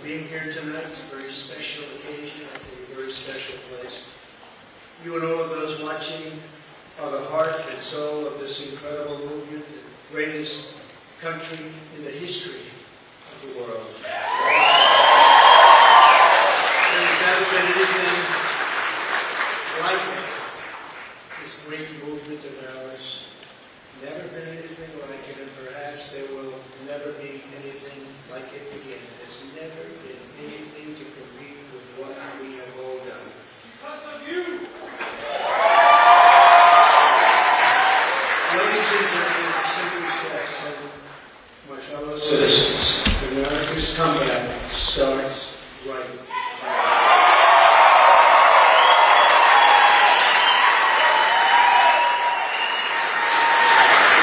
being here tonight. It's a very special occasion, I think a very special place. You and all of those watching are the heart and soul of this incredible movement, the greatest country in the history of the world. There's never been anything like it. This great movement of ours. Never been anything like it, and perhaps there will never be anything like it again. There's never been anything to compete with what we have all done. Because of you! Ladies and gentlemen, simply stress, and my fellow citizens, America's comeback starts right now.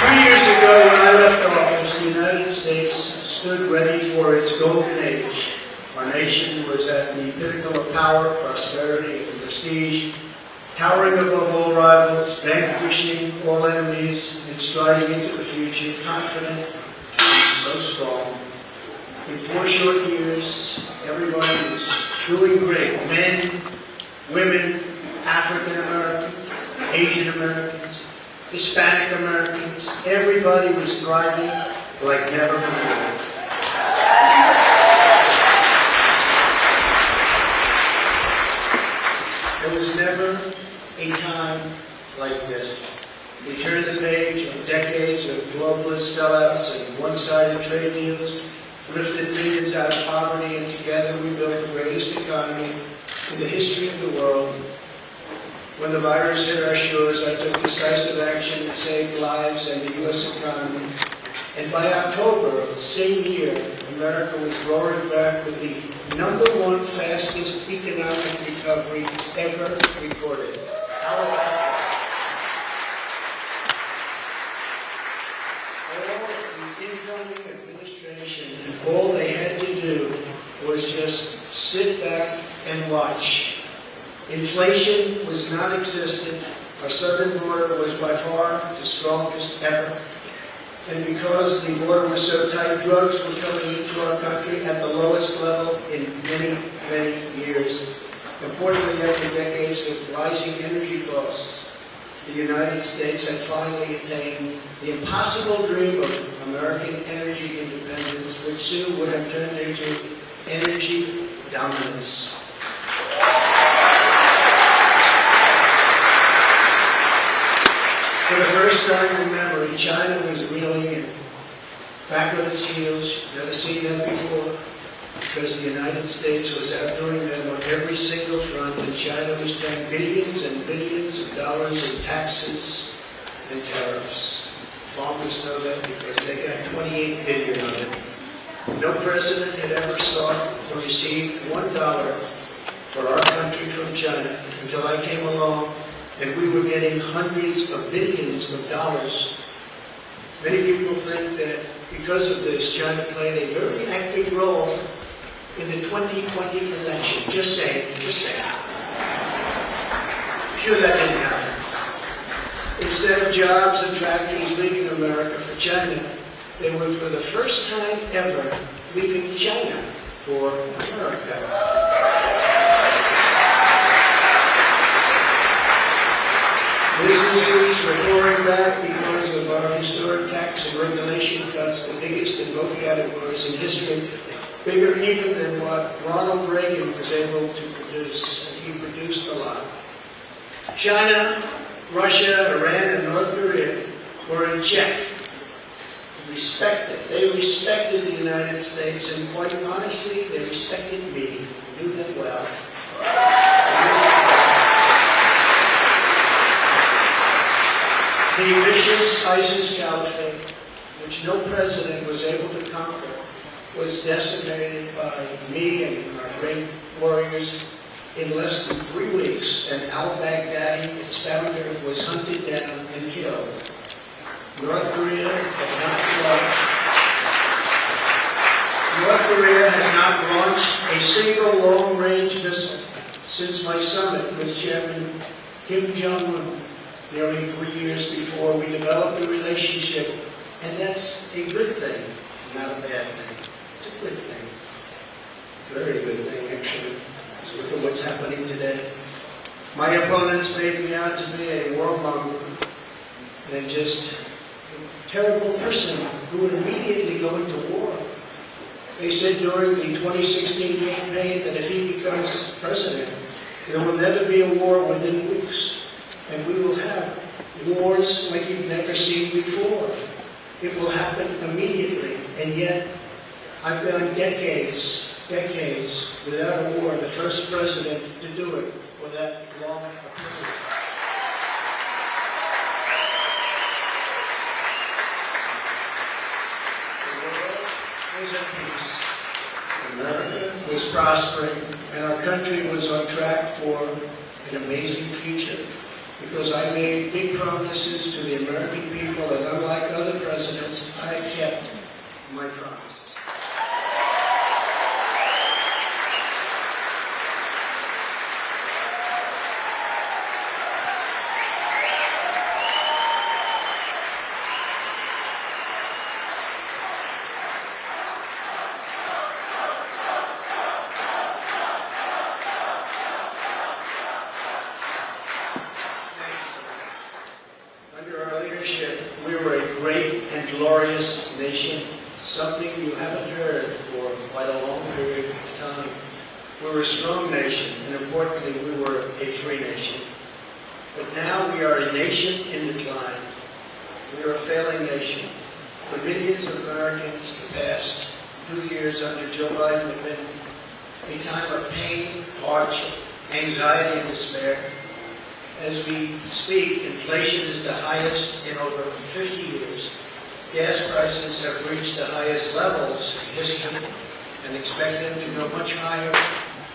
3 years ago, when I left office, the United States stood ready for its golden age. Our nation was at the pinnacle of power, prosperity, and prestige, towering above all rivals, vanquishing all enemies, and striding into the future, confident and so strong. In 4 short years, everybody was doing great. Men, women, African Americans, Asian Americans, Hispanic Americans, everybody was thriving like never before. There was never a time like this. We turned the page of decades of globalist sellouts and one-sided trade deals, lifted millions out of poverty, and together we built the greatest economy in the history of the world. When the virus hit our shores, I took decisive action that saved lives and the U.S. economy. And by October of the same year, America was roaring back with the #1 fastest economic recovery ever recorded. How about that? All the incoming administration, all they had to do was just sit back and watch. Inflation was non-existent. Our southern border was by far the strongest ever. And because the border was so tight, drugs were coming into our country at the lowest level in many, many years. Importantly, after decades of rising energy costs, the United States had finally attained the impossible dream of American energy independence, which soon would have turned into energy dominance. For the first time in memory, China was reeling in, back on its heels. Never seen that before, because the United States was outdoing them on every single front, and China was paying billions and billions of dollars in taxes and tariffs. Farmers know that because they got $28 billion of it. No president had ever sought to receive $1 for our country from China until I came along. And we were getting hundreds of billions of dollars. Many people think that because of this, China played a very active role in the 2020 election. Just saying. Sure, that didn't happen. Instead of jobs and factories leaving America for China, they were for the first time ever leaving China for America. Businesses were roaring back because of our historic tax and regulation cuts, the biggest in both categories in history, bigger even than what Ronald Reagan was able to produce, and he produced a lot. China, Russia, Iran, and North Korea were in check. They respected the United States, and quite honestly, they respected me. I knew that well. The vicious ISIS caliphate, which no president was able to conquer, was decimated by me and our great warriors in less than 3 weeks, and al-Baghdadi, its founder, was hunted down and killed. North Korea had not launched a single long-range missile since my summit with Chairman Kim Jong-un. Nearly 3 years before, we developed a relationship, and that's a good thing, not a bad thing. It's a good thing. My opponents made me out to be a warmonger and just a terrible person who would immediately go into war. They said during the 2016 campaign that if he becomes president, there will never be a war within weeks, and we will have wars like you've never seen before. It will happen immediately, and yet I've gone decades without a war, the first president to do it for that long a period. The world was at peace, America was prospering, and our country was on track for an amazing future, because I made big promises to the American people, and unlike other presidents, I kept my promises. Under our leadership, we were a great and glorious nation, something you haven't heard for quite a long period of time. We were a strong nation, and importantly, we were a free nation. But now we are a nation in decline. We are a failing nation. For millions of Americans, the past 2 years under Joe Biden have been a time of pain, hardship, anxiety, and despair. As we speak, inflation is the highest in over 50 years. Gas prices have reached the highest levels in history and expect them to go much higher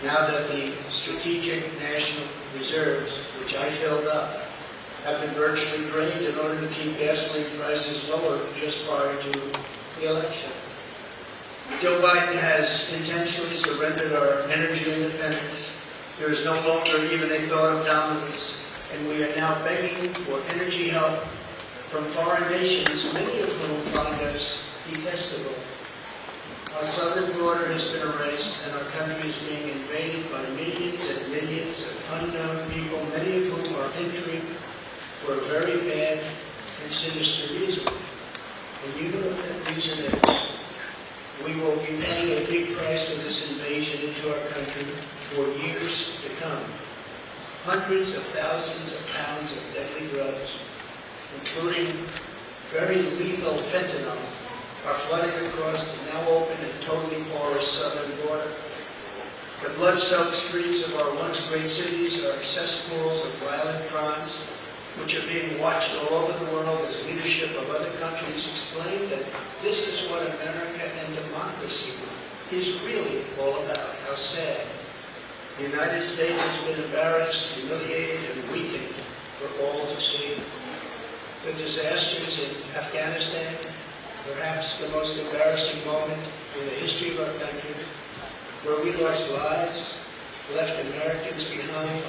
now that the strategic national reserves, which I filled up, have been virtually drained in order to keep gasoline prices lower just prior to the election. Joe Biden has intentionally surrendered our energy independence. There is no longer even a thought of dominance, and we are now begging for energy help from foreign nations, many of whom find us detestable. Our southern border has been erased, and our country is being invaded by millions and millions of unknown people, many of whom are entering for a very bad and sinister reason. And you know what that reason is. We will be paying a big price for this invasion into our country for years to come. Hundreds of thousands of pounds of deadly drugs, including very lethal fentanyl, are flooding across the now open and totally porous southern border. The blood-soaked streets of our once great cities are cesspools of violent crimes, which are being watched all over the world as leadership of other countries explain that this is what America and democracy is really all about. How sad. The United States has been embarrassed, humiliated, and weakened for all to see. The disasters in Afghanistan, perhaps the most embarrassing moment in the history of our country, where we lost lives, left Americans behind,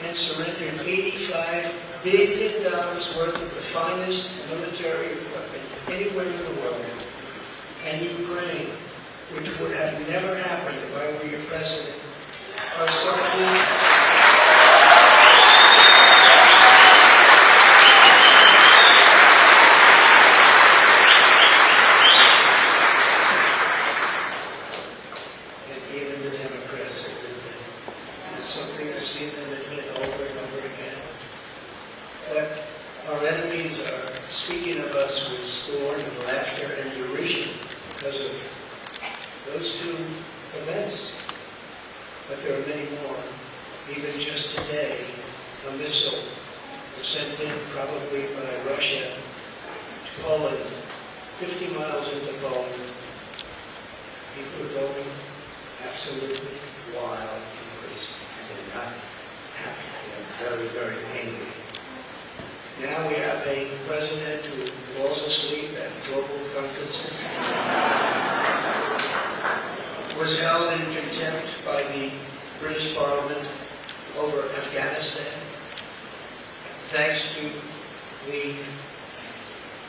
and surrendered $85 billion worth of the finest military equipment anywhere in the world. And Ukraine, which would have never happened if I were your president, are suffering. And even the Democrats admit that. It's something I've seen them admit over and over again. But our enemies are speaking of us with scorn and laughter and derision because of those two events. But there are many more. Even just today, a missile was sent in probably by Russia to Poland, 50 miles into Poland. People are going absolutely wild and crazy, and they're not happy. They're very, very angry. Now we have a president who falls asleep at global conferences, was held in contempt by the British Parliament over Afghanistan, thanks to the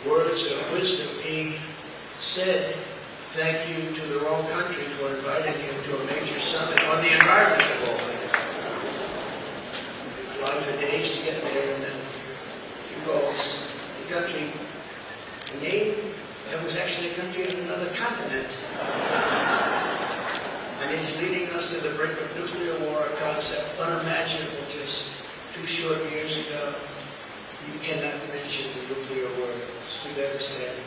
words of wisdom. He said thank you to the wrong country for inviting him to a major summit on the environment of all things. days to get there, and then he calls the country a name that was actually a country on another continent. And he's leading us to the brink of nuclear war, a concept unimaginable just 2 short years ago. You cannot mention the nuclear war. It's too devastating.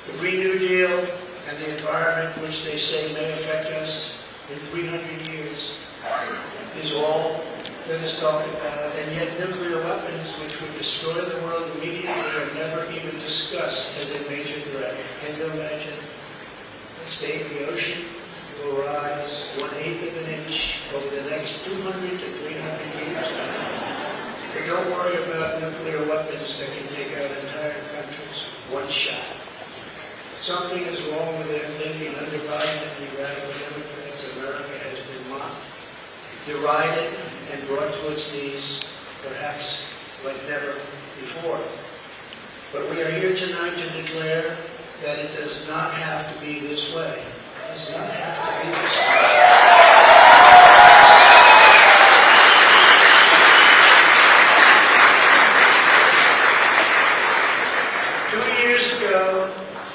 The Green New Deal and the environment, which they say may affect us in 300 years, is all that is talked about. And yet nuclear weapons, which would destroy the world immediately, are never even discussed as a major threat. Can you imagine? Let's say the ocean will rise 1/8 of an inch over the next 200 to 300 years. But don't worry about nuclear weapons that can take out entire countries. One shot. Something is wrong with their thinking. Under Biden and the radical Democrats, America has been mocked, derided, and brought to its knees, perhaps like never before. But we are here tonight to declare that it does not have to be this way. It does not have to be this way.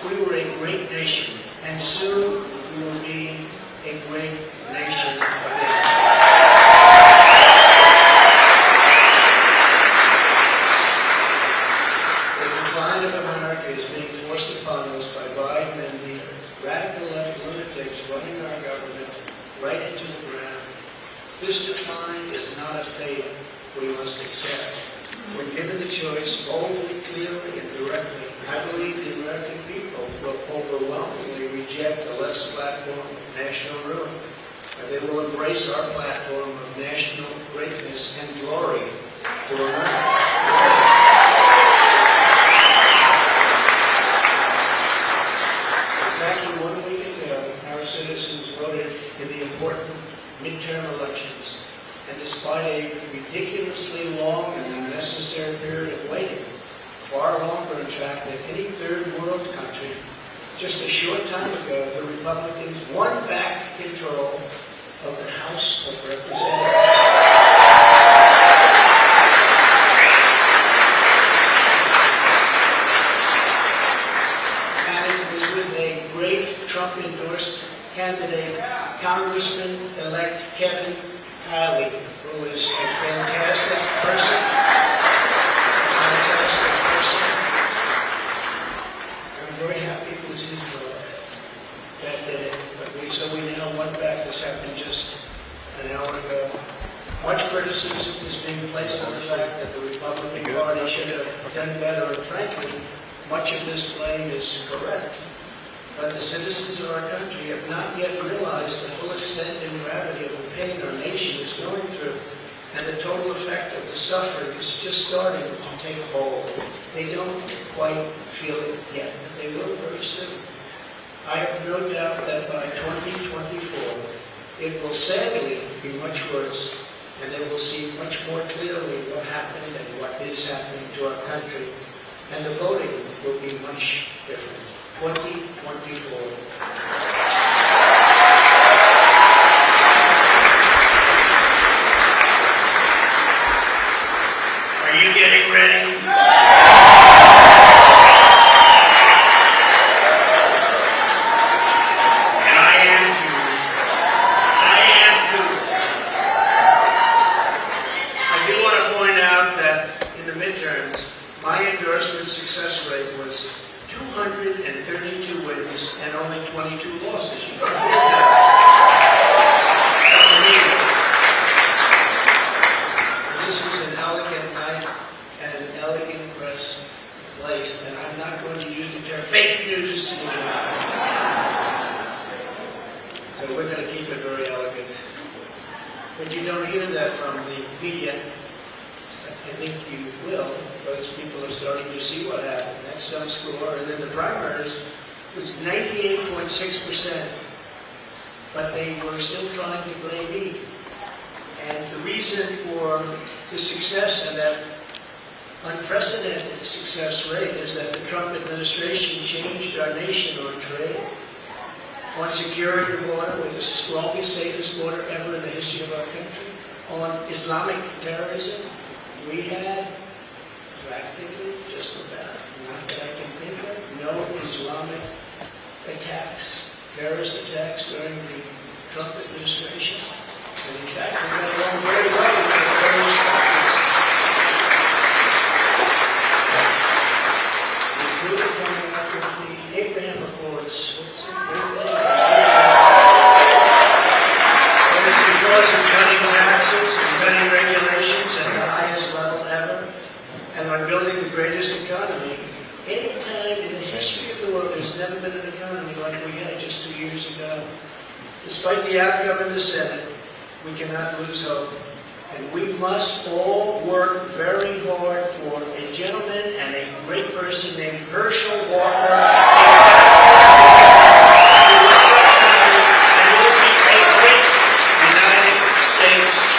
We were a great nation, and soon we will be a great nation again. The decline of America is being forced upon us by Biden and the radical left lunatics running our government right into the ground. This decline is not a fate we must accept. When given the choice, boldly, clearly, and directly, I believe the American people will overwhelmingly reject the left's platform of national ruin, and they will embrace our platform of national greatness and glory to America. Exactly 1 week ago, our citizens voted in the important midterm elections, and despite a ridiculously long and unnecessary period of waiting, far longer, in fact, than any third world country, just a short time ago, the Republicans won back control of the House of Representatives. And it was with a great Trump-endorsed candidate, Congressman-elect Kevin Kiley, who is a fantastic person. I'm very happy it was his vote that did it. So we now went back. This happened just an hour ago. Much criticism is being placed on the fact that the Republican Party should have done better, and frankly, much of this blame is correct. But the citizens of our country have not yet realized the full extent and gravity of the pain our nation is going through. And the total effect of the suffering is just starting to take hold. They don't quite feel it yet, but they will very soon. I have no doubt that by 2024, it will sadly be much worse, and they will see much more clearly what happened and what is happening to our country. And the voting will be much different. 2024. Are you getting ready? And I am too. I am too. I do want to point out that in the midterms, my endorsement success rate was 232 wins and only 22 losses. You don't hear that. This is an elegant night and an elegant press place, and I'm not going to use the term fake news. So we're going to keep it very elegant. But you don't hear that from the media. I think you will, because people are starting to see what happened. That's some score. And then the primaries was 98.6%. But they were still trying to blame me. And the reason for the success and that unprecedented success rate is that the Trump administration changed our nation on trade, on security border, with the strongest, safest border ever in the history of our country, on Islamic terrorism, we had practically just about, not that I can think of, no Islamic attacks, terrorist attacks during the Trump administration. And in fact, we got along very well with the terrorist actors. Including coming up with the Abraham Accords. What's it? Because of cutting taxes and cutting regulations at the highest level ever, and on building the greatest economy. Any time in the history of the world, there's never been an economy like we had just 2 years ago. Despite the outcome in the Senate, we cannot lose hope. And we must all work very hard for a gentleman and a great person named Herschel Walker.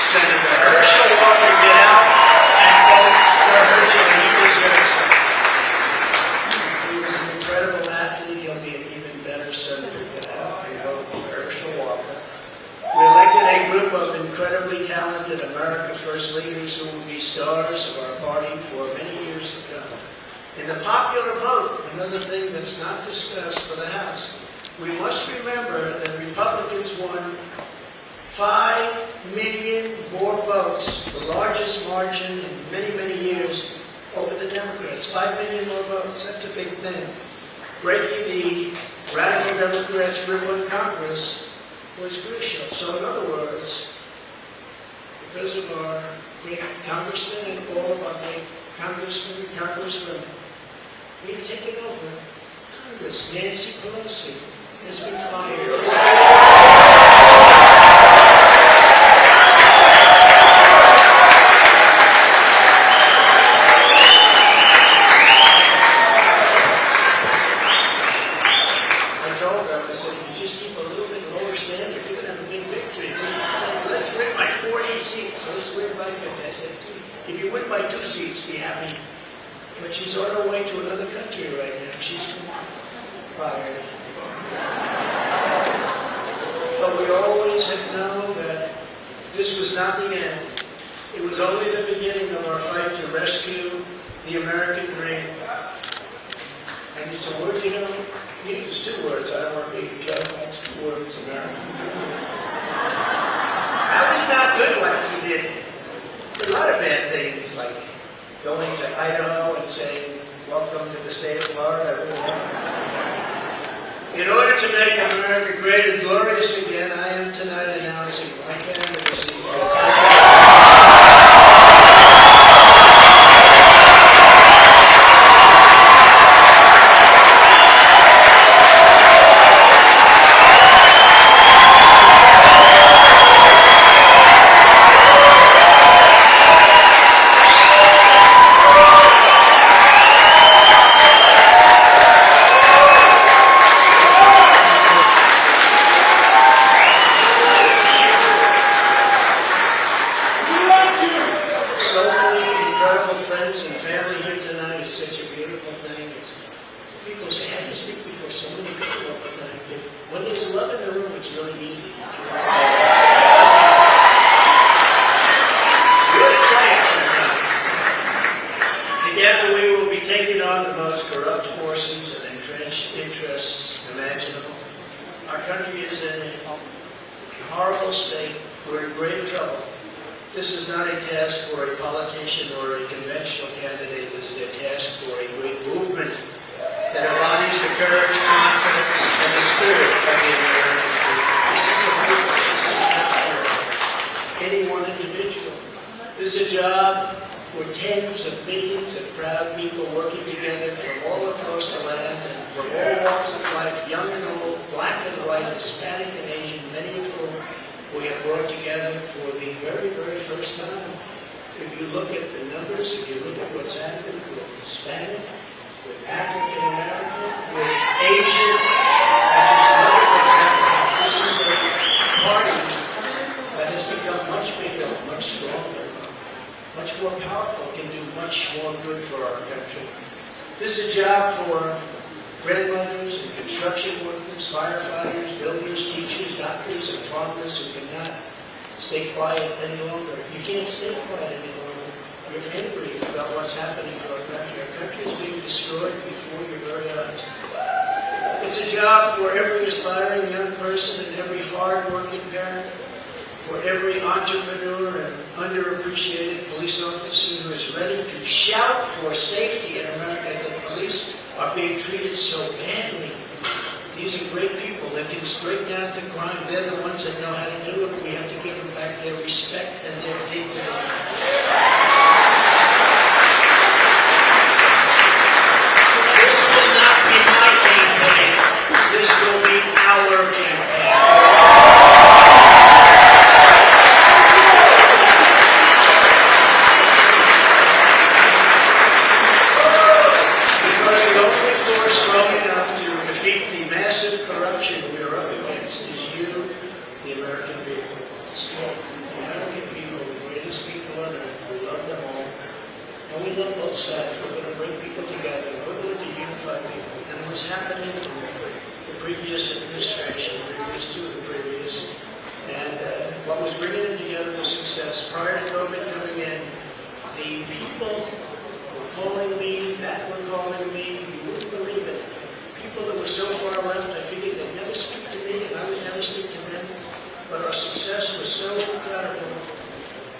Senator Herschel Walker, get out and vote for Herschel. He deserves it. He was an incredible athlete. He'll be an even better senator. Get out and vote for Herschel Walker. We elected a group of incredibly talented America First leaders who will be stars of our party for many years to come. In the popular vote, another thing that's not discussed for the House, we must remember that Republicans won 5 million more votes, the largest margin in many, many years, over the Democrats. 5 million more votes, that's a big thing. Breaking the radical Democrats' grip on Congress was crucial. So in other words, because of our great congressmen and all of our great congressmen and congresswomen, we've taken over Congress. Nancy Pelosi has been fired. If you win by 2 seats, be happy. But she's on her way to another country right now. She's fired. But we always have known that this was not the end. It was only the beginning of our fight to rescue the American dream. And it's a word you don't use, 2 words. I don't want to be a joke. That's 2 words, America. That was not good like he did. A lot of bad things, like going to Idaho and saying, welcome to the state of Florida. In order to make America great and glorious again, I am tonight announcing my candidacy for You're angry about what's happening to our country. Our country is being destroyed before your very eyes. It's a job for every aspiring young person and every hard-working parent, for every entrepreneur and underappreciated police officer who is ready to shout for safety in America. The police are being treated so badly. These are great people that can straighten out the crime. They're the ones that know how to do it. We have to give them back their respect and their dignity. This will not be my campaign. This will be our campaign. Because the only force strong enough to defeat the massive corruption we are up against is you, the American people. It's true. The American people, the greatest people on earth. We love them all. And we love both sides. We're going to bring people together. We're going to unify people. And it was happening in the previous administration, previous to the previous. And what was bringing them together was success. Prior to COVID coming in, the people were calling me, that were calling me. You wouldn't believe it. People that were so far left, I figured they'd never speak to me, and I would never speak to them. But our success was so incredible,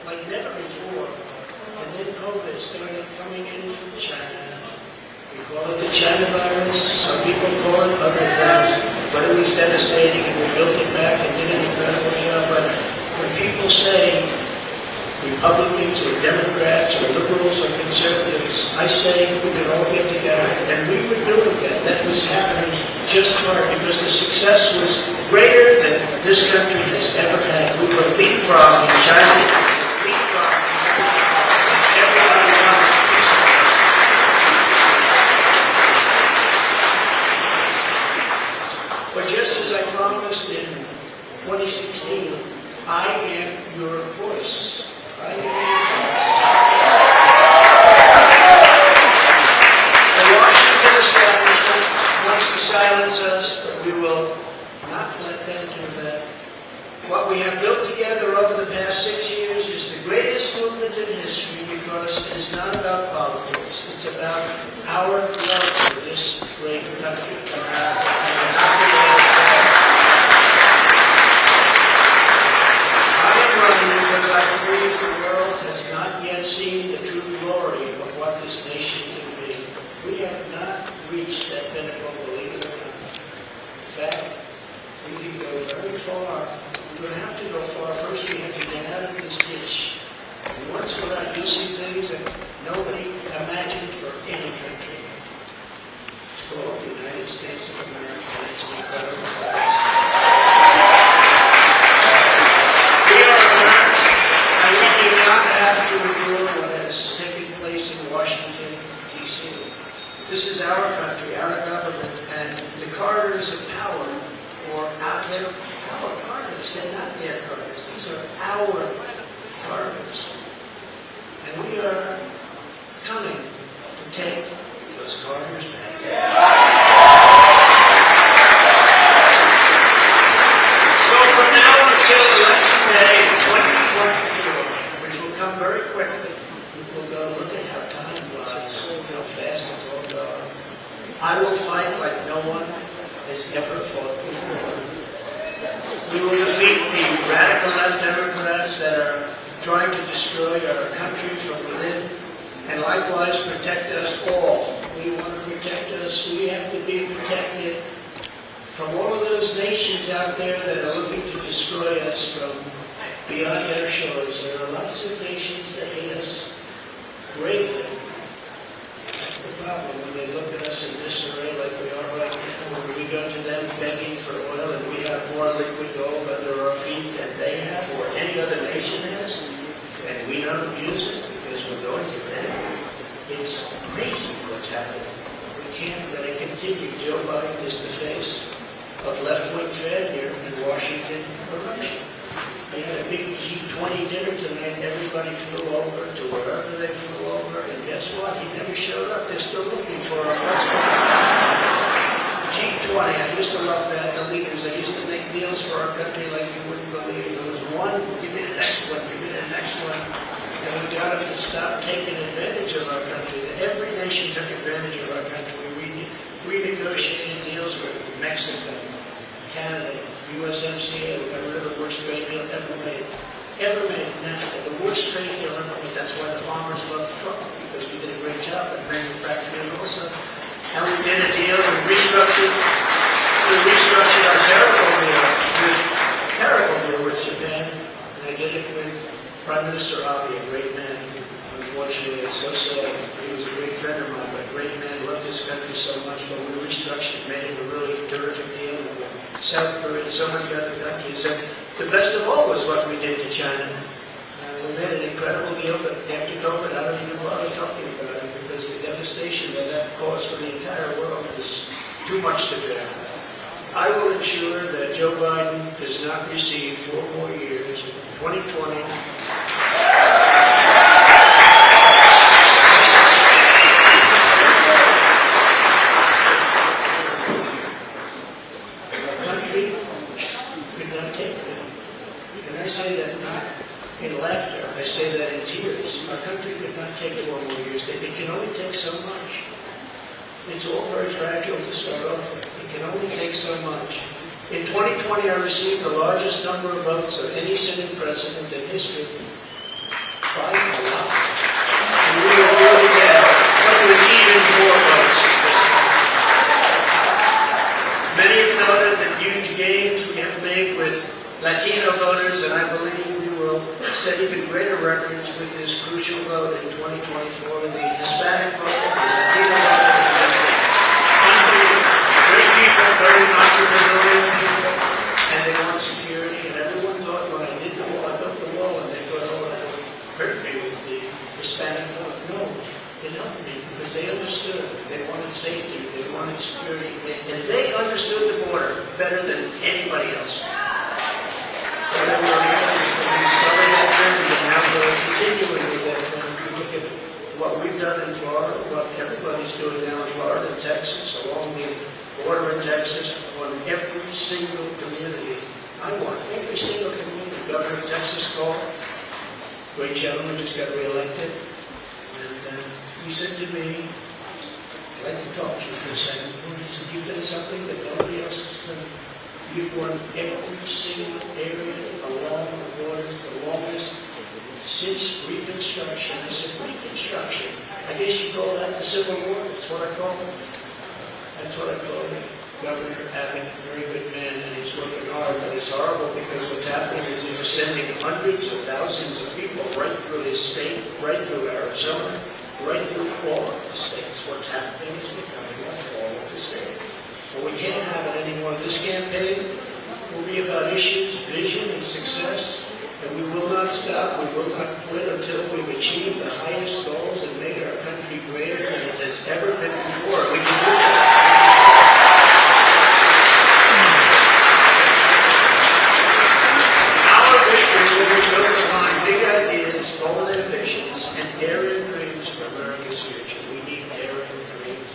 like never before. And then COVID started coming in from China. We call it the China virus. Some people call it other things. But it was devastating, and we built it back and did an incredible job. But when people say Republicans or Democrats or liberals or conservatives, I say we could all get together. And we were doing that. That was happening just hard because the success was greater than this country has ever had. We were leapfrogging China, leapfrogging everybody wanted a piece of it. But just as I promised in 2016, I am your voice. I am your voice. The Washington establishment wants to silence us, but we will not let them do that. What we have built together over the past 6 years is the greatest movement in history because it is not about politics. It's about our love for this great country. I am running because I believe the world has not yet seen the true glory of what this nation can be. We have not reached that pinnacle, believe it or not. In fact, we can go very far. We're going to have to go far. First, we have to get out of this ditch. And once we're out, you'll see things that nobody imagined for any country. It's called the United States of America. It's an incredible place. We are America, and we do not have to ignore what has taken place in Washington, D.C. This is our country, our government, and the corridors of power, or out there, our corridors. They're not their corridors. These are our corridors. And we are coming to take those corridors back. So from now until Election Day 2024, which will come very quickly, we will go look at how time flies, how fast it's all gone. I will fight like no one has ever fought before. We will defeat the radical left Democrats that are trying to destroy our country from within, and likewise protect us all. We want to protect us. We have to be protected from all of those nations out there that are looking to destroy us from beyond their shores. There are lots of nations that hate us gravely. That's the problem when they look at us in disarray like we are right now. When we go to them begging for oil and we have more liquid gold under our feet than they have or any other nation has, and we don't use it because we're going to them. It's crazy what's happening. We can't let it continue. Joe Biden is the face of left-wing failure in Washington corruption. They had a big G20 dinner tonight. Everybody flew over to wherever they flew over, and guess what? He never showed up. They're still looking for him. What's going on? G20, I used to love that. The leaders, they used to make deals for our country like you wouldn't believe. There was one, give me the next one, give me the next one. And we got to stop taking advantage of our country. Every nation took advantage of our country. We negotiated deals with Mexico, Canada, USMCA. We got rid of the worst trade deal ever made. NAFTA, the worst trade deal ever made. That's why the farmers love Trump, because we did a great job at manufacturing also. And we did a deal, we restructured our tariff deal with Japan. And I did it with Prime Minister Abe, a great man. Unfortunately, it's so sad. He was a great friend of mine, but a great man, loved his country so much. But we restructured, made it a really terrific deal with South Korea and so many other countries. And the best of all was what we did to China. We made an incredible deal, but after COVID, I don't even bother talking about it because the devastation that caused for the entire world is too much to bear. I will ensure that Joe Biden does not receive 4 more years in 2020. I say that not in laughter, I say that in tears. Our country could not take 4 more years. It can only take so much. It's all very fragile to start off with. It can only take so much. In 2020, I received the largest number of votes of any sitting president in history. By a lot. And we will do it again, but with even more votes. Many have noted the huge gains we have made with Latino voters, and I believe we will set even greater records with this crucial vote in 2024. The Hispanic vote, the Latino vote, great people, very entrepreneurial people, and they want security. And everyone thought when I did the wall, I built the wall, and they thought, oh, that would hurt me with the Hispanic vote. No, it helped me because they understood. They wanted safety, they wanted security, and they understood the border better than anybody else. So then we started that journey, and now we're continuing with that. And if you look at what we've done in Florida, what everybody's doing now in Florida and Texas, along the border in Texas, on every single community. I want every single community. The governor of Texas called, great gentleman, just got reelected, and he said to me, I'd like to talk to you for a second. He said, you've done something that nobody else has done. You've won every single area along the border, the longest since Reconstruction. I said, Reconstruction? I guess you call that the Civil War? That's what I call it. That's what I call it. Governor Abbott, very good man, and he's working hard, but it's horrible because what's happening is they're sending hundreds of thousands of people right through his state, right through Arizona, right through all of the states. What's happening is they're coming up all of the states. But we can't have it anymore. This campaign will be about issues, vision, and success, and we will not stop. We will not quit until we've achieved the highest goals and made our country greater than it has ever been before. We can do that. Our victory will be built upon big ideas, bold ambitions, and daring dreams for America's future. We need daring dreams.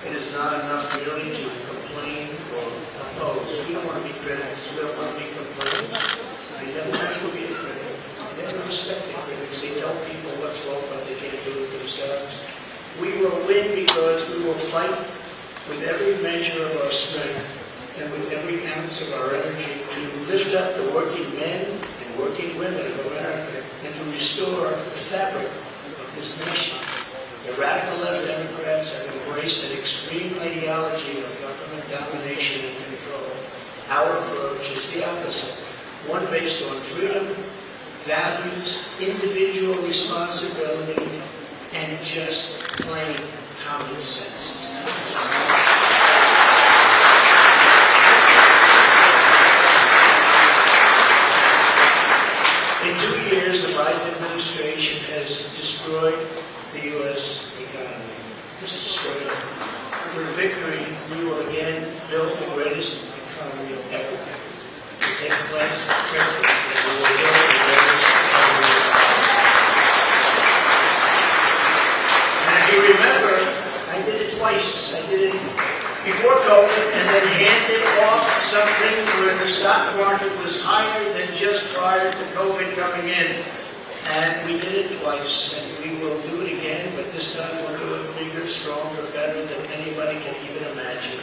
It is not enough merely to complain or oppose. We don't want to be critics. We don't want to be complainers. They never want to be a critic. They never respect the critics. They tell people what's wrong, but they can't do it themselves. We will win because we will fight with every measure of our strength and with every ounce of our energy to lift up the working men and working women of America and to restore the fabric of this nation. The radical left Democrats have embraced an extreme ideology of government domination and control. Our approach is the opposite. One based on freedom, values, individual responsibility, and just plain common sense. In 2 years, the Biden administration has destroyed the U.S. economy. Just destroyed it. Through victory, we will again build the greatest economy ever. To take place carefully, and we will build the greatest economy ever. And if you remember, I did it twice. I did it before COVID and then handed off something where the stock market was higher than just prior to COVID coming in. And we did it twice, and we will do it again, but this time we'll do it bigger, stronger, better than anybody can even imagine.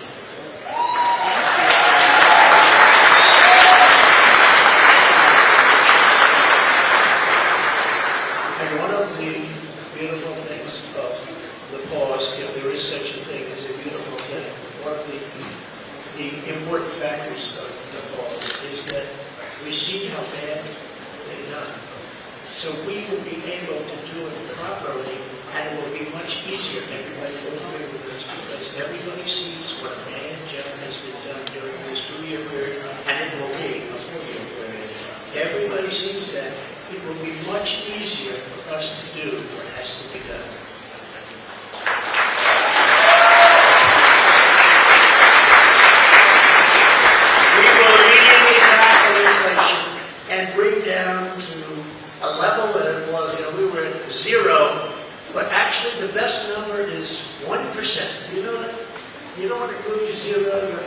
And one of the beautiful things of the pause, if there is such a thing as a beautiful thing, one of the important factors of the pause is that we see how bad they've done. So we will be able to do it properly, and it will be much easier. Everybody will agree with this because everybody sees what a bad job has been done during this 2-year period, and it will be a 4-year period. Everybody sees that. It will be much easier for us to do what has to be done. We will immediately tackle inflation and bring down to a level that it was. We were at 0, but actually the best number is 1%. You know that? You don't want to go to 0,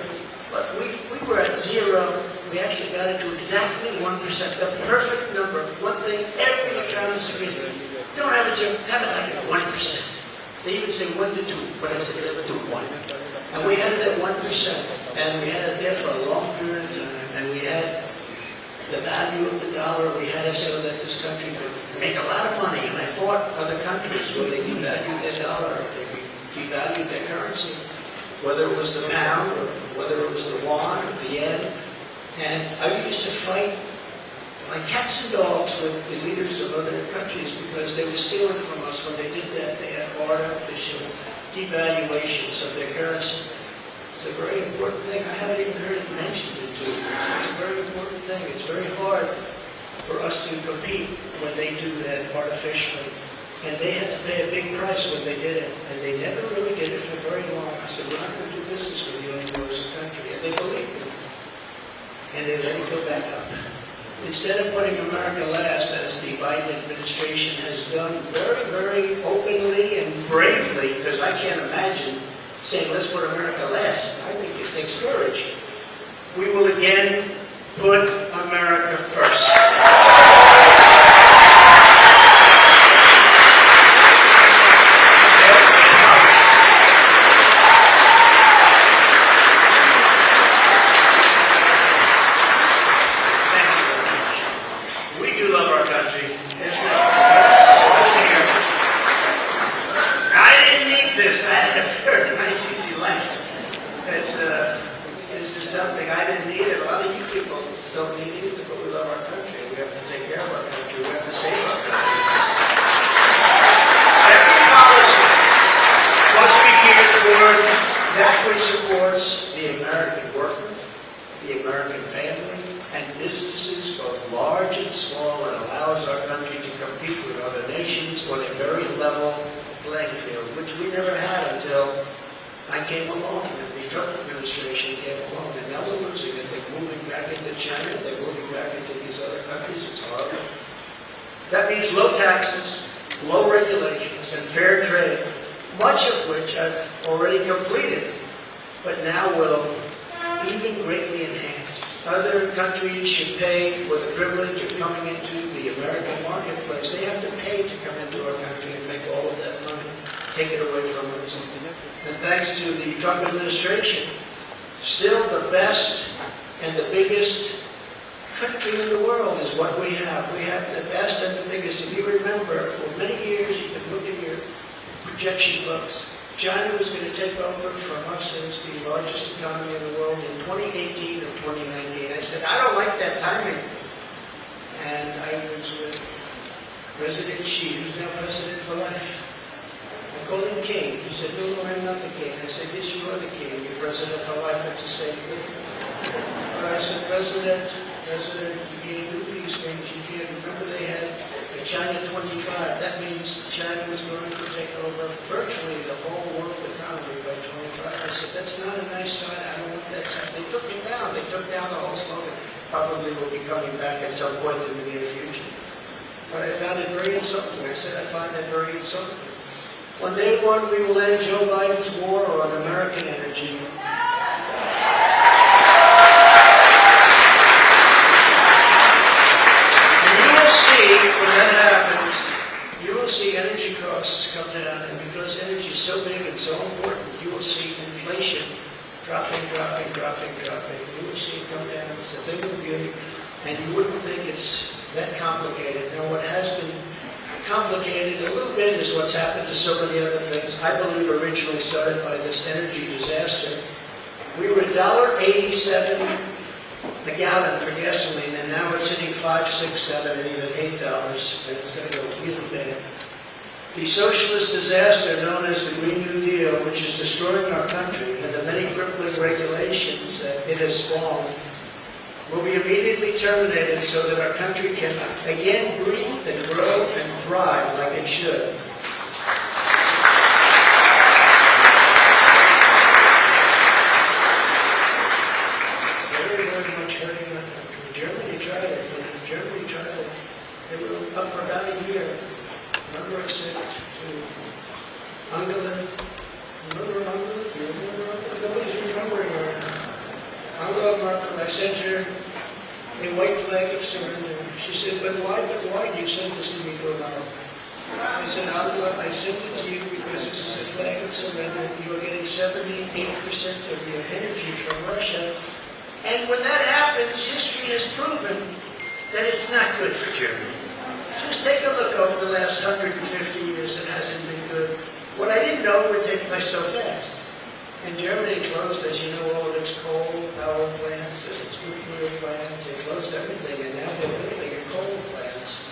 but we were at 0. We actually got it to exactly 1%, the perfect number. One thing every economist agrees with. Don't have it like at 1%. They even say 1 to 2, but I said let's do 1. And we had it at 1%, and we had it there for a long period of time, and we had the value of the dollar. We had it so that this country could make a lot of money, and I fought other countries where they devalued their dollar, they devalued their currency, whether it was the pound, or whether it was the yuan, or the yen. And I used to fight like cats and dogs with the leaders of other countries because they were stealing from us. When they did that, they had artificial devaluations of their currency. It's a very important thing. I haven't even heard it mentioned in 2 years. It's a very important thing. It's very hard for us to compete when they do that artificially. And they had to pay a big price when they did it. And they never really did it for very long. I said, we're not going to do business with you anymore as a country. And they believed me. And they let it go back up. Instead of putting America last, as the Biden administration has done very, very openly and bravely, because I can't imagine saying, let's put America last. I think it takes courage. We will again put America first. Something I didn't need it. A lot of you people don't need it, but we love our country. We have to take care of our country. We have to save our country. Every policy must be geared toward that which supports the American worker, the American family, and businesses, both large and small, and allows our country to compete with other nations on a very level playing field, which we never had until I came along, and the Trump administration came along, and now we're losing it. They're moving back into China, they're moving back into these other countries. It's hard. That means low taxes, low regulations, and fair trade, much of which I've already completed, but now will even greatly enhance. Other countries should pay for the privilege of coming into the American marketplace. They have to pay to come into our country and make all of that money, take it away from us. And thanks to the Trump administration, still the best and the biggest country in the world is what we have. We have the best and the biggest. If you remember, for many years, you can look at your projection books. China was going to take over from us as the largest economy in the world in 2018 or 2019. I said, I don't like that timing. And I was with President Xi, who's now president for life. I called him king. He said, no, I'm not the king. I said, yes, you are the king. You're president for life. That's the same thing. But I said, President, you can't do these things. You can't. Remember they had a China 25. That means China was going to take over virtually the whole world economy by 25. I said, that's not a nice sign. I don't want that sign. They took it down. They took down the whole slogan. Probably will be coming back at some point in the near future. But I found it very insulting. I said, I find that very insulting. On day one, we will end Joe Biden's war on American energy. And you will see when that happens, and you wouldn't think it's that complicated. Now, what has been complicated a little bit is what's happened to so many other things. I believe originally started by this energy disaster. We were $1.87 a gallon for gasoline, and now it's hitting $5, $6, $7, and even $8, and it's going to go really bad. The socialist disaster known as the Green New Deal, which is destroying our country, and the many crippling regulations that it has spawned, will be immediately terminated so that our country can again breathe and grow and thrive like it should. Very, very much hurting our country. Germany tried it. Germany tried it. They were up for about a year. Remember I said to Angela, remember Angela? Do you remember Angela? Nobody's remembering her now. Angela Merkel, I sent her a white flag of surrender. She said, but why do you send this to me, Donald? I said, Angela, I sent it to you because this is a flag of surrender. You are getting 78% of your energy from Russia. And when that happens, history has proven that it's not good for Germany. Just take a look over the last 150 years, it hasn't been good. What I didn't know would take place so fast. And Germany closed, as you know, all of its coal power plants and its nuclear plants. They closed everything, and now they're building coal plants.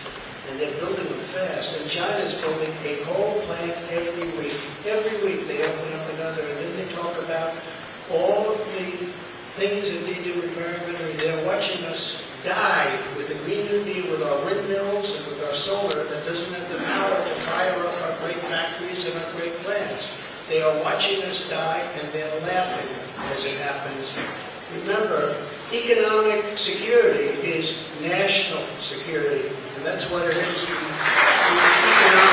And they're building them fast. And China's building a coal plant every week. Every week they open up another, and then they talk about all of the things that they do environmentally. They're watching us die with the Green New Deal, with our windmills and with our solar that doesn't have the power to fire up our great factories and our great plants. They are watching us die, and they're laughing as it happens. Remember, economic security is national security, and that's what it is. Economic security.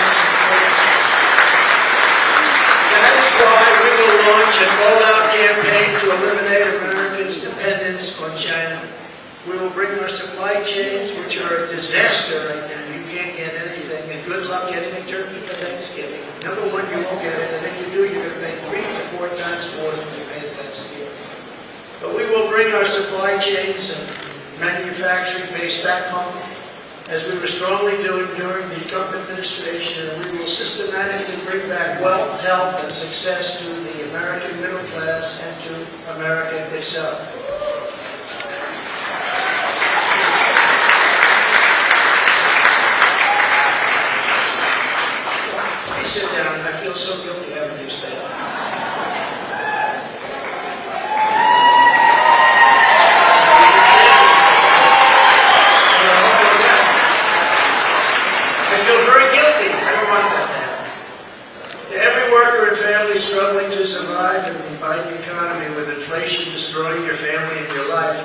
That is why we will launch an all-out campaign to eliminate America's dependence on China. We will bring our supply chains, which are a disaster right now. You can't get anything, and good luck getting a turkey for Thanksgiving. Number one, you won't get it, and if you do, you're going to pay 3 to 4 times more than you paid Thanksgiving. But we will bring our supply chains and manufacturing base back home, as we were strongly doing during the Trump administration, and we will systematically bring back wealth, health, and success to the American middle class and to America itself. Sit down. I feel so guilty having you stay. I feel very guilty. I don't want that to happen. To every worker and family struggling to survive in the Biden economy with inflation destroying your family and your life,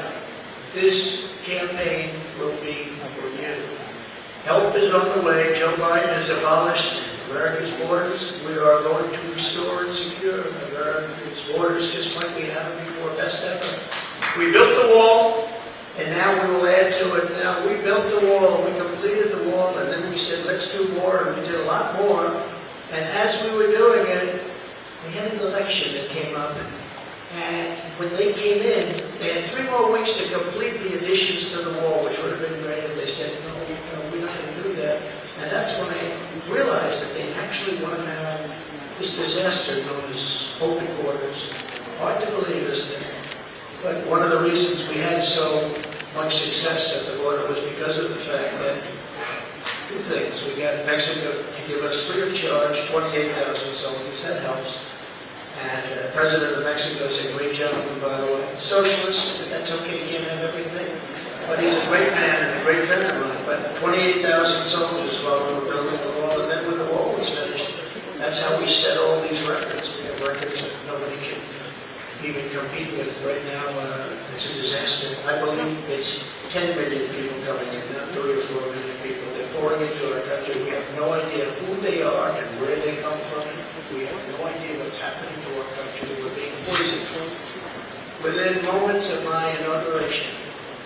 this campaign will be for you. Help is on the way. Joe Biden has abolished America's borders. We are going to restore and secure America's borders just like we haven't before, best ever. We built the wall, and now we will add to it. Now, we built the wall, we completed the wall, and then we said, let's do more, and we did a lot more. And as we were doing it, we had an election that came up, and when they came in, they had 3 more weeks to complete the additions to the wall, which would have been great, and they said, no, we're not going to do that. And that's when I realized that they actually want to have this disaster known as open borders. Hard to believe, isn't it? But one of the reasons we had so much success at the border was because of the fact that 2 things. We got Mexico to give us free of charge 28,000 soldiers. That helps. And the president of Mexico is a great gentleman, by the way. Socialist, but that's okay. You can't have everything. But he's a great man and a great friend of mine. But 28,000 soldiers while we were building the wall, and then when the wall was finished, that's how we set all these records. We have records that nobody can even compete with right now. It's a disaster. I believe it's 10 million people coming in, not 3 or 4 million people. They're pouring into our country. We have no idea who they are and where they come from. We have no idea what's happening to our country. We're being poisoned. Within moments of my inauguration,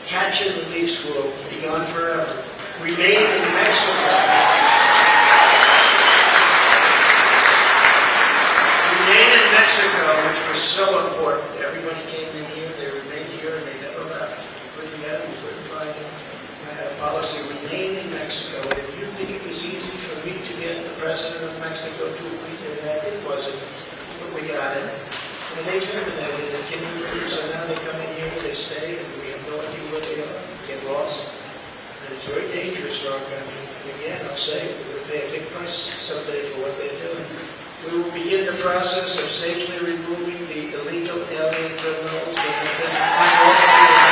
catch and release will be gone forever. Remain in Mexico. Remain in Mexico, which was so important. Everybody came in here, they remained here, and they never left. We couldn't get them, we couldn't find them. policy, remain in Mexico. If you think it was easy for me to get the president of Mexico to agree to that, it wasn't, but we got it. And they terminated it, so now they come in here, they stay, and we have no idea where they are, get lost. And it's very dangerous for our country. And again, I'll say, we're going to pay a big price someday for what they're doing. We will begin the process of safely removing the illegal alien criminals that have been unlawfully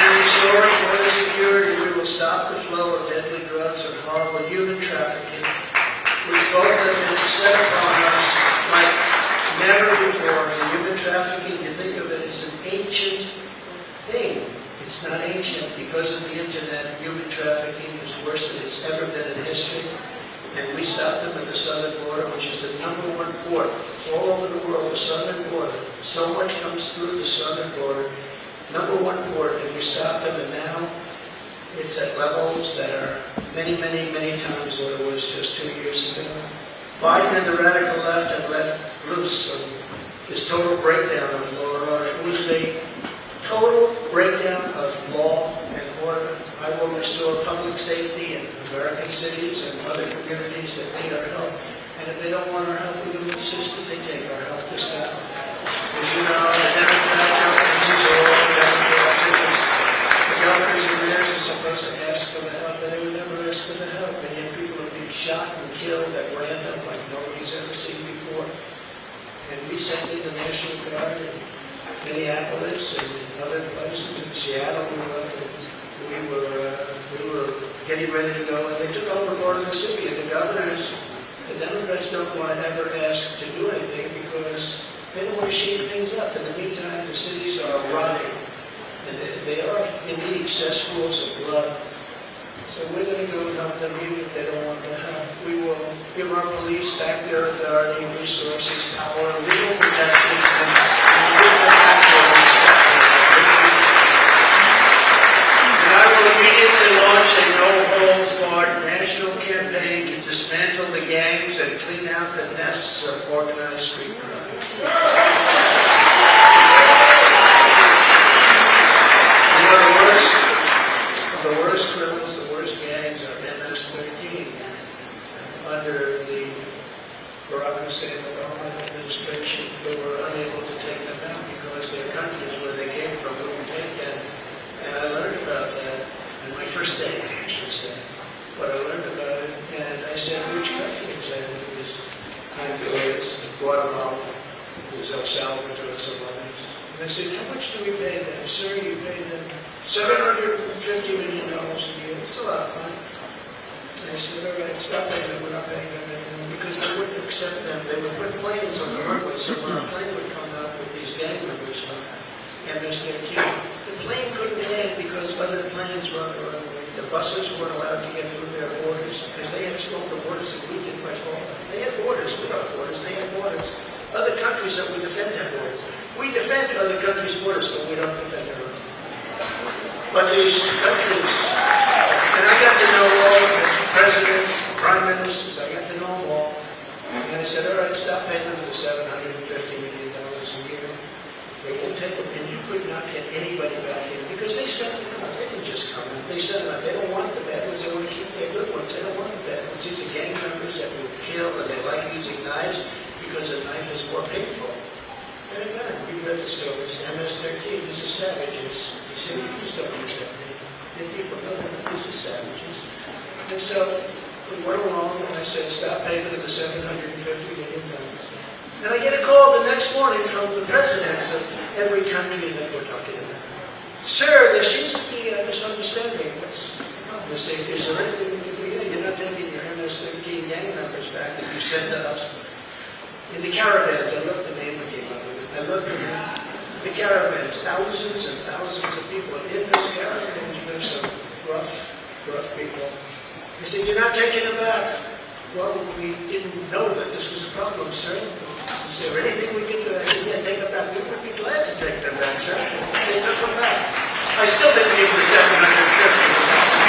and restoring border security. We will stop the flow of deadly drugs and horrible human trafficking, which both have been set upon us like never before. The human trafficking, you think of it as an ancient thing. It's not ancient because of the internet. Human trafficking is worse than it's ever been in history. And we stopped them at the southern border, which is the #1 port all over the world, the southern border. So much comes through the southern border. #1 port, and we stopped them, and now it's at levels that are many, many, many times what it was just 2 years ago. Biden and the radical left have let loose this total breakdown of law and order. It was a total breakdown of law and order. I will restore public safety in American cities and other communities that need our help. And if they don't want our help, we will insist that they take our help this time. As you know, the Democrat governors are all Democrat. The governors and mayors are supposed to ask for the help, but they would never ask for the help. And yet people are being shot and killed at random like nobody's ever seen before. And we sent in the National Guard in Minneapolis and in other places. In Seattle, we were getting ready to go, and they took over part of the city. And the governors, the Democrats don't want to ever ask to do anything because they don't want to shake things up. In the meantime, the cities are rotting, and they are indeed cesspools of blood. So we're going to go and help them even if they don't want the help. We will give our police back their authority, resources, power, legal protection, and give them back their respect. And I will immediately launch a no-holds-barred national campaign to dismantle the gangs and clean out the nests of organized street crime. The worst criminals, the worst gangs are MS-13. Under the Barack Hussein Obama administration, they were unable to take them out because their countries where they came from wouldn't take them. And I learned about that on my first day, I actually said. But I learned about it, and I said, which countries? And it was Honduras, Guatemala, it was El Salvador, some others. And I said, how much do we pay them? Sir, you pay them $750 million a year. It's a lot of money. And I said, all right, stop paying them. We're not paying them anymore. Because they wouldn't accept them. They would put planes on the runway. So when a plane would come out with these gang members from MS-13, the plane couldn't land because other planes were on the runway. The buses weren't allowed to get through their borders because they had stronger borders than we did by far. They had borders. We don't have borders. They had borders. Other countries that we defend have borders. We defend other countries' borders, but we don't defend our own. But these countries, and I got to know all the presidents, prime ministers, I got to know them all. And I said, all right, stop paying them the $750 million a year. They won't take them, and you could not get anybody back in because they sent them out. They didn't just come in. They sent them out. They don't want the bad ones. They want to keep their good ones. They don't want the bad ones. These are gang members that will kill, and they like using knives because a knife is more painful. And again, you've read the stories. MS-13, these are savages. They say, please don't use that name. Did people know that these are savages? And so we went along, and I said, stop payment of the $750 million. And I get a call the next morning from the presidents of every country that we're talking about. Sir, there seems to be a misunderstanding. They say, is there anything we can do? Yeah, you're not taking your MS-13 gang members back that you sent to us. In the caravans, I love the name we came up with it. I love the caravans, thousands and thousands of people. In those caravans, you have some rough people. They said, you're not taking them back. Well, we didn't know that this was a problem, sir. Is there anything we can do? I said, yeah, take them back. We would be glad to take them back, sir. They took them back. I still didn't give the $750.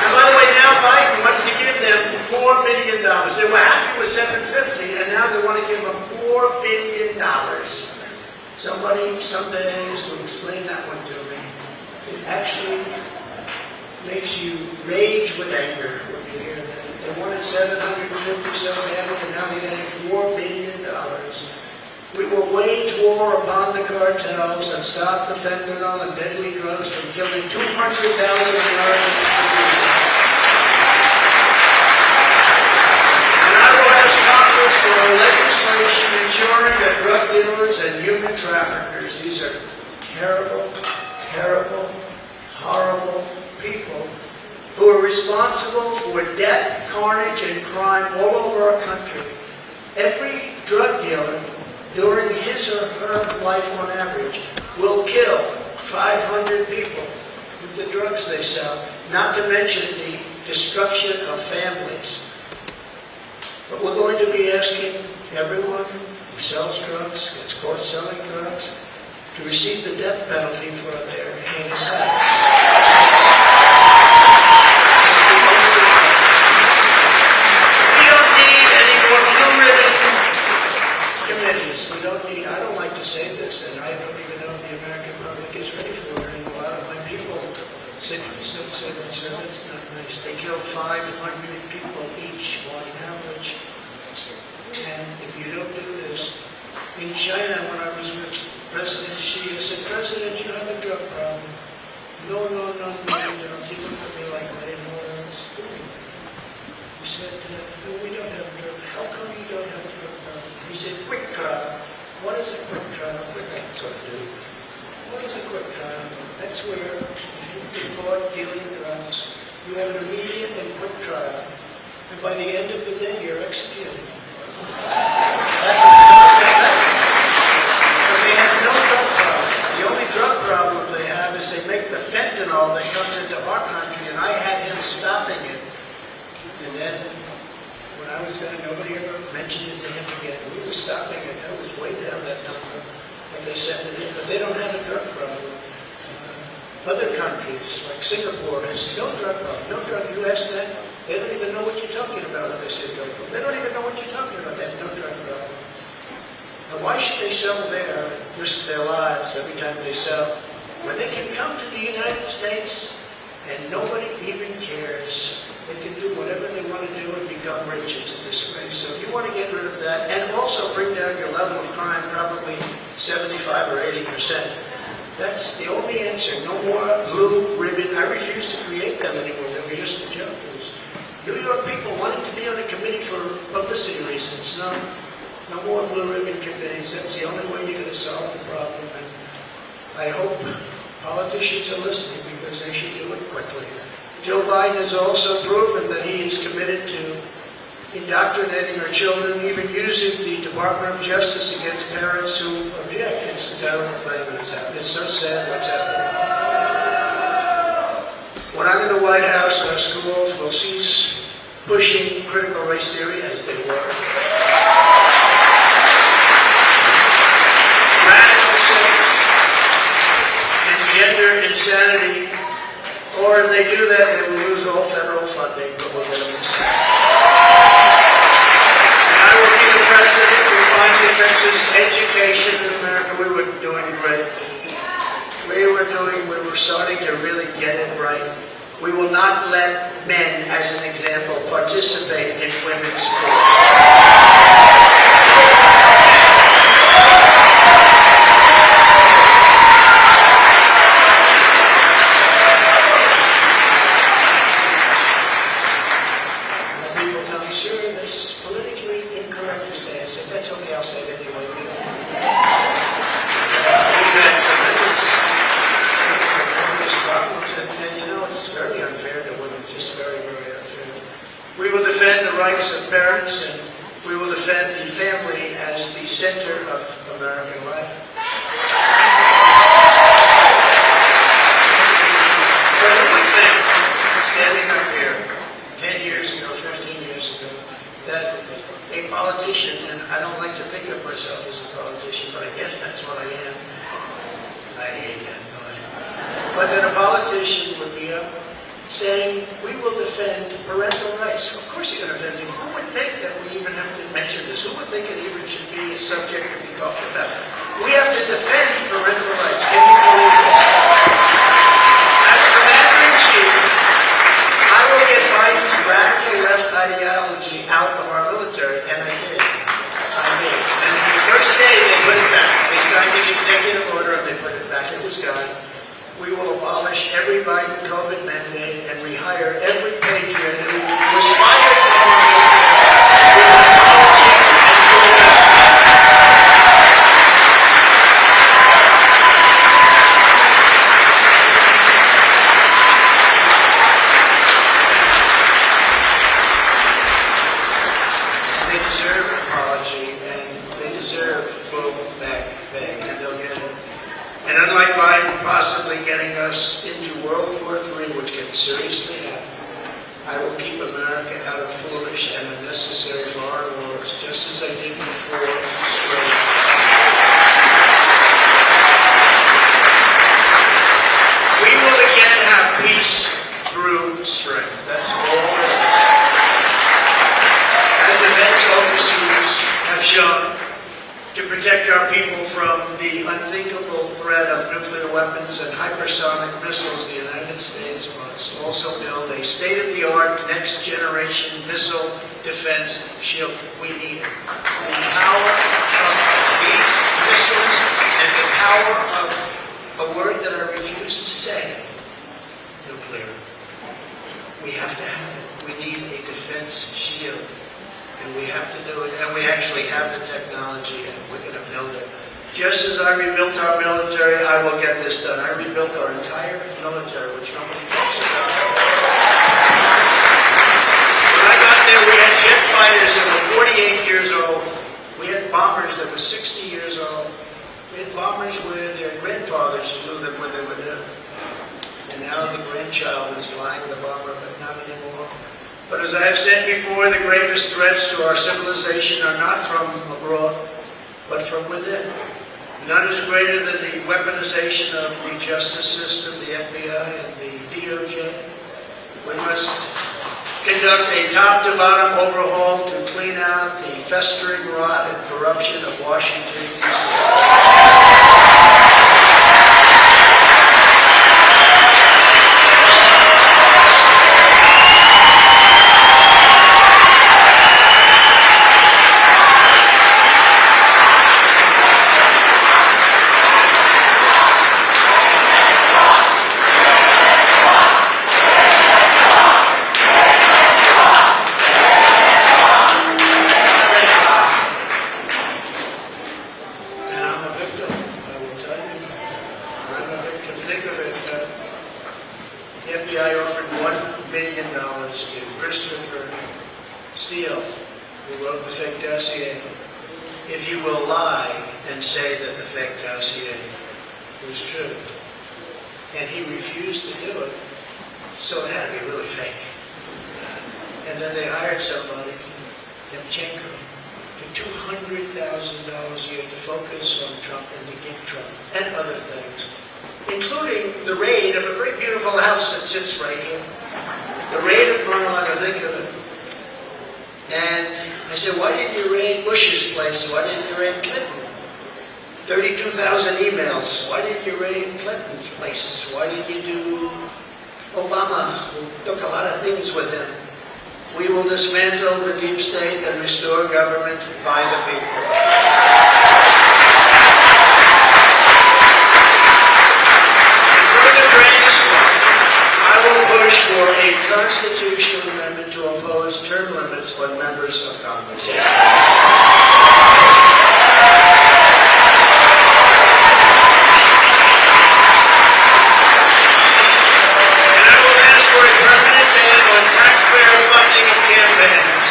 And by the way, now Biden wants to give them $4 million. They were happy with $750, and now they want to give them $4 $4 billion. Somebody someday is going to explain that one to me. It actually makes you rage with anger when you hear that. They wanted 750 so badly, and now they're getting $4 billion. We will wage war upon the cartels and stop the fentanyl and deadly drugs from killing 200,000 Americans per year. And I will ask Congress for legislation ensuring that drug dealers and human traffickers, these are terrible, terrible, horrible people who are responsible for death, carnage, and crime all over our country. Every drug dealer during his or her life on average will kill 500 people with the drugs they sell, not to mention the destruction of families. But we're going to be asking everyone who sells drugs, gets caught selling drugs, to receive the death penalty for their heinous acts. We don't need any more blue ribbon committees. We don't need, I don't like to say this, and I don't even know if the American public is ready for it. And a lot of my people say that's not nice. They kill 500 people each on average. And if you don't do this, in China, when I was with President Xi, I said, President, you have a drug problem. No. He looked at me like I didn't know what I was doing. He said, no, we don't have a drug. How come you don't have a drug problem? He said, quick trial. What is a quick trial? That's what I do. What is a quick trial? That's where, if you've been caught dealing drugs, you have an immediate and quick trial. And by the end of the day, you're executed. That's but they have no drug problem. The only drug problem they have is they make the fentanyl that comes into our country, and I had him stopping it. And then, when I was going, nobody ever mentioned it to him again. We were stopping it. That was way down that number. But they sent it in. But they don't have a drug problem. Other countries, like Singapore, has no drug problem. No drug. You ask them, they don't even know what you're talking about when they say drug problem. They don't even know what you're talking about. They have no drug problem. Now, why should they sell there, risk their lives every time they sell, when they can come to the United States and nobody even cares? They can do whatever they want to do and become rich. It's a disgrace. So if you want to get rid of that and also bring down your level of crime, probably 75 or 80%. That's the only answer. No more blue ribbon. I refuse to create them anymore. They were just a joke. New York people wanted to be on a committee for publicity reasons. No more blue ribbon committees. That's the only way you're going to solve the problem. And I hope politicians are listening because they should do it quickly. Joe Biden has also proven that he is committed to indoctrinating our children, even using the Department of Justice against parents who object. It's a terrible thing that's happening. It's so sad what's happening. When I'm in the White House, our schools will cease pushing critical race theory as they were. Radical sex and gender insanity. Or if they do that, they will lose all federal funding, but we'll get them to say. And I will be the president who finally fixes education in America. We were doing great. We were starting to really get it right. We will not let men, as an example, participate in women's sports. We will defend the rights of parents, and we will defend the family as the center of American life. So who would think, standing up here 10 years ago, 15 years ago, that a politician, and I don't like to think of myself as a politician, but I guess that's what I am. I hate that thought. But that a politician would be up saying, we will defend parental rights. Of course you're going to defend it. Who would think that we even have to mention this? Who would think it even should be a subject to be talked about. We have to defend parental rights. Can you believe this? As Commander-in-Chief, I will get Biden's radical left ideology out of our military, and I did. And the first day they put it back. They signed an executive order and they put it back. It was gone. We will abolish every Biden COVID mandate and rehire every patriot who was fired from our military with an apology and full They deserve an apology and they deserve full back pay, and they'll get it. And unlike Biden possibly getting us into World War III, which can seriously happen, I will keep America out of foolish and unnecessary foreign wars, just as I did for 4 straight. We will again have peace through strength. That's all it is. As events overseas have shown, to protect our people from the unthinkable threat of nuclear weapons and hypersonic missiles, the United States must also build a state-of-the-art next-generation missile defense shield. We need it. The power of these missiles and the power of a word that I refuse to say, nuclear. We have to have it. We need a defense shield. And we have to do it, and we actually have the technology, and we're going to build it. Just as I rebuilt our military, I will get this done. I rebuilt our entire military, which nobody talks about. When I got there, we had jet fighters that were 48 years old. We had bombers that were 60 years old. We had bombers where their grandfathers flew them when they were there. And now the grandchild is flying the bomber, but not anymore. But as I have said before, the greatest threats to our civilization are not from abroad, but from within. None is greater than the weaponization of the justice system, the FBI and the DOJ. We must conduct a top-to-bottom overhaul to clean out the festering rot and corruption of Washington, D.C. If you will lie and say that the fake dossier was true. And he refused to do it, so it had to be really fake. And then they hired somebody, Yemchenko, for $200,000 a year to focus on Trump and to get Trump and other things, including the raid of a very beautiful house that sits right here. The raid of Mar-A-Lago, think of it. And I said, why didn't you raid Bush's place? Why didn't you raid Clinton? 32,000 emails. Why didn't you raid Clinton's place? Why didn't you do Obama, who took a lot of things with him? We will dismantle the deep state and restore government by the people. And for the greatest one, I will push for a constitutional amendment to impose term limits on members of Congress. And I will ask for a permanent ban on taxpayer funding of campaigns,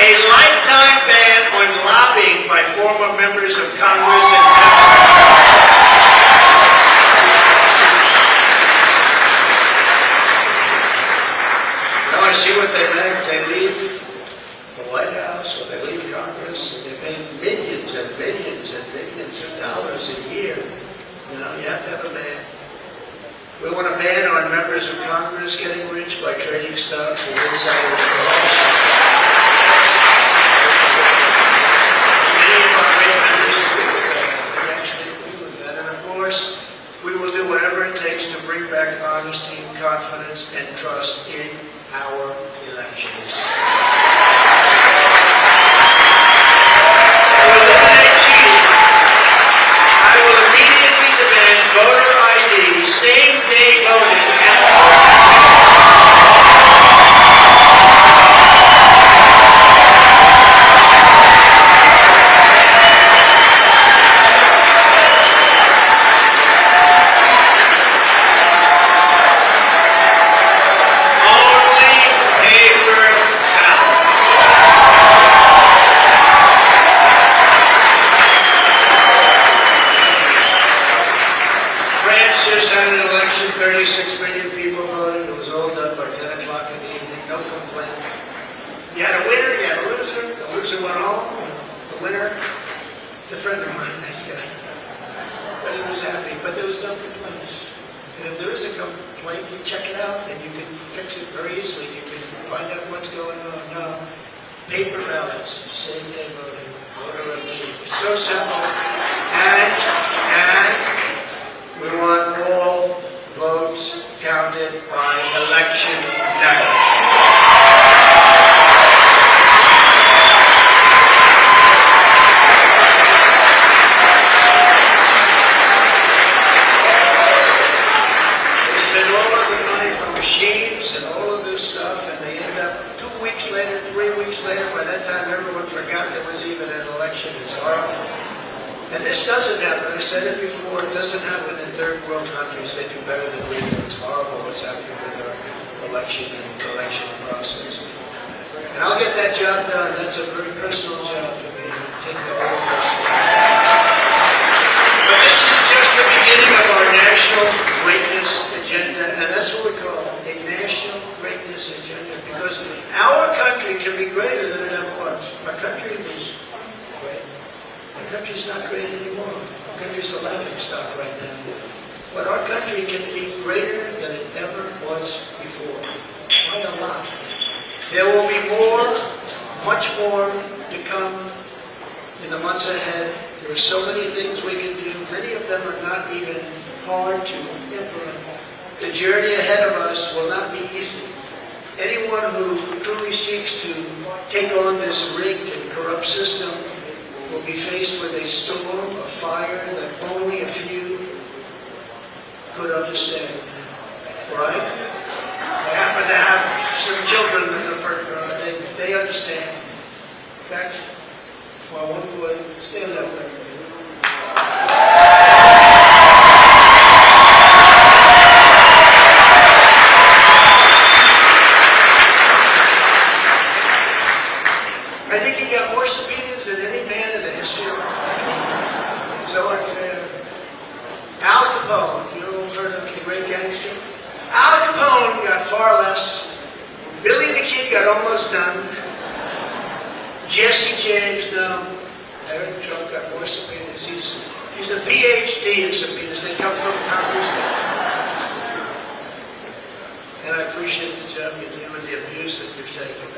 a lifetime ban on lobbying by former members of Congress and I see what they make. They leave the White House or they leave Congress and they pay millions and millions and millions of dollars a year. You know, you have to have a ban. We want a ban on members of Congress getting rich by trading stocks with insider information. Many of our great members 36 million people voted. It was all done by 10 o'clock in the evening. No complaints. You had a winner, you had a loser. The loser went home. The winner, it's a friend of mine, nice guy. But he was happy. But there was no complaints. And if there is a complaint, you check it out and you can fix it very easily. You can find out what's going on. No. Paper ballots, same day voting, voter ID. So simple. And we want all votes counted by election night. They spend all of the money for machines and all of this stuff, and they end up 2 weeks later, 3 weeks later, by that time everyone forgot there was even an election. It's horrible. And this doesn't happen. I said it before. It doesn't happen in third world countries. They do better than we do. It's horrible what's happening with our election and election process. And I'll get that job done. That's a very personal job for me. Take the whole person. But this is just the beginning of our national greatness agenda, and that's what we call it, a national greatness agenda. Because our country can be greater than it ever was. Our country was great. Our country's not great anymore. Our country's a laughing stock right now. But our country can be greater than it ever was before. By a lot. There will be more, much more to come in the months ahead. There are so many things we can do. Many of them are not even hard to implement. The journey ahead of us will not be easy. Anyone who truly seeks to take on this rigged and corrupt system will be faced with a storm of fire that only a few could understand. Right? I happen to have some children in the front row. They understand. In fact, well, one boy, stand up there. I think he got more subpoenas than any man in the history of our country. So unfair. Al Capone, you all heard of the great gangster? Al Capone got far less. Billy the Kid got almost done. Jesse James, no. Eric Trump got more subpoenas. He's a PhD in subpoenas. They come from Congress. And I appreciate the job you do and the abuse that you've taken.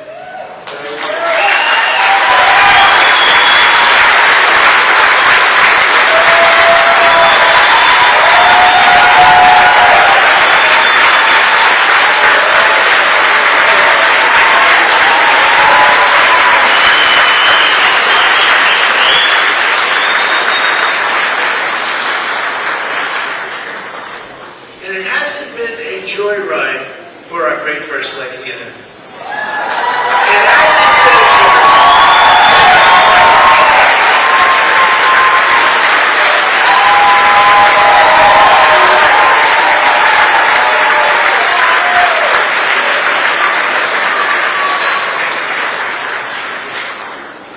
Joyride for our great First Lady in it. It hasn't been a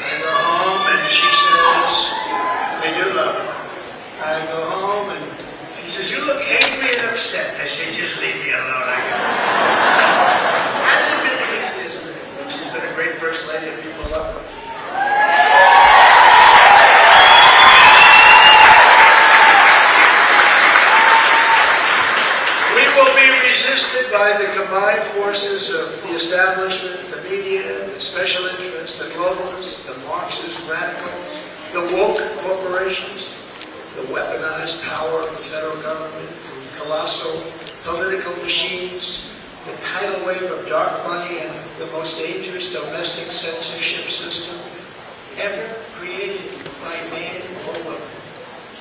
I go home and she says, they do love her. I go home and she says, you look angry and upset. I say, just leave me alone. I go. Hasn't been the easiest thing. She's been a great First Lady and people love her. We will be resisted by the combined forces of the establishment, the media, the special interests, the globalists, the Marxist radicals, the woke corporations, the weaponized power of the federal government, the colossal political machines, the tidal wave of dark money, and the most dangerous domestic censorship system ever created by man or woman.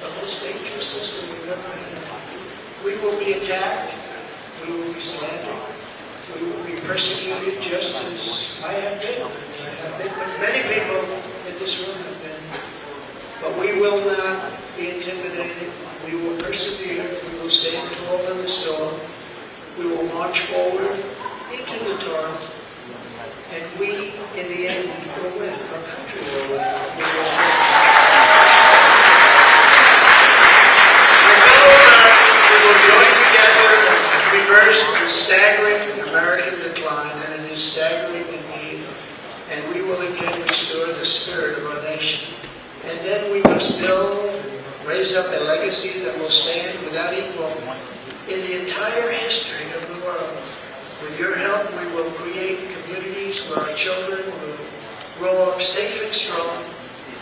The most dangerous system we've ever had. We will be attacked. We will be slandered. We will be persecuted just as I have been. Many people in this room have been. But we will not be intimidated. We will persevere. We will stand tall in the storm. We will march forward into the torrent. And we, in the end, will win. Our country will win. We will win. My fellow Americans, we will join together us build and raise up a legacy that will stand without equal in the entire history of the world. With your help, we will create communities where our children will grow up safe and strong,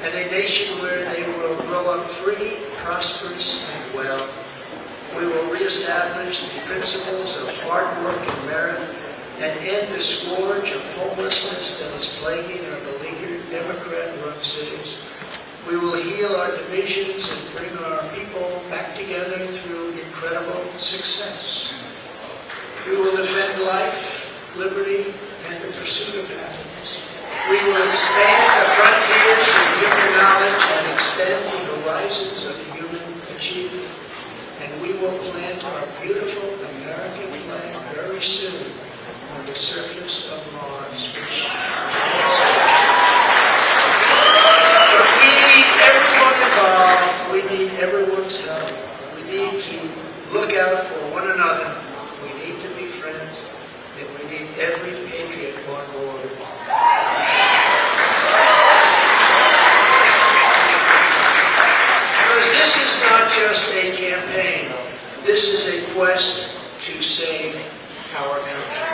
and a nation where they will grow up free, prosperous, and well. We will reestablish the principles of hard work and merit and end the scourge of homelessness that is plaguing our beleaguered Democrat-run cities. We will heal our divisions and bring our people back together through incredible success. We will defend life, liberty, and the pursuit of happiness. We will expand the frontiers of human knowledge and extend the horizons of human achievement. And we will plant our beautiful American flag very soon on the surface of Mars, which but we need everyone involved. We need everyone's help. We need to look out for one another. We need to be friends, and we need every patriot on board. Because this is not just a campaign. This is a quest to save our country.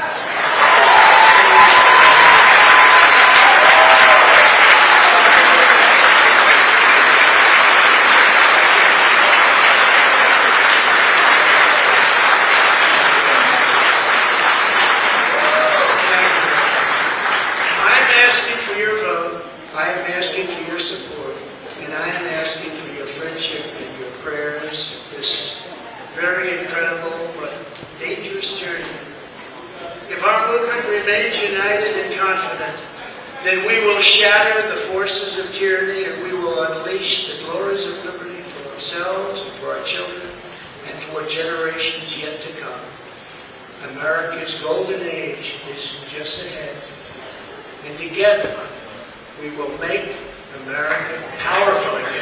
I am asking for your support, and I am asking for your friendship and your prayers this very incredible but dangerous journey. If our movement remains united and confident, then we will shatter the forces of tyranny and we will unleash the glories of liberty for ourselves and for our children and for generations yet to come. America's golden age is just ahead, and together we will make America powerful again.